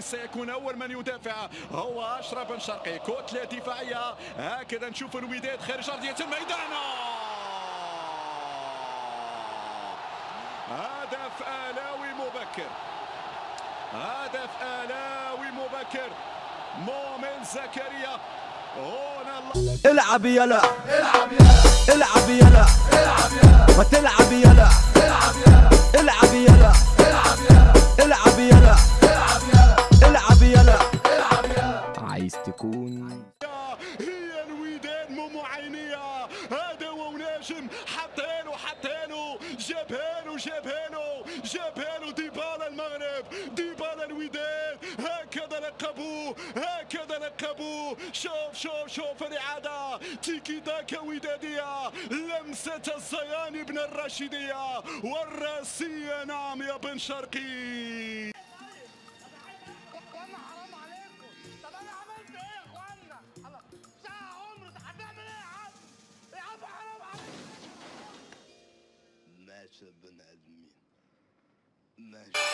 سيكون اول من يدافع هو اشرف بن شرقي. كتله دفاعيه هكذا نشوف الوداد خارج ارضيه الميدان. هدف آلاوي مبكر، هدف آلاوي مبكر. مؤمن زكريا هنا. العب يلا العب يلا العب يلا العب يلا ما تلعب يلا العب يلا العب يلا العب يلا العب يلا العب يلا العب يلا العب يلا. عايز تكون هي الوداد مو عينيه. هذا هو ناجم، حطها له جابها له ديبالا المغرب، ديبالا الوداد. هكذا لقبوه. شوف الإعادة، تيكي تاكا ودادية، لمسة الزياني بن الراشدية والراسية. نعم يا بن شرقي. ماشي بن ادمين ماشي.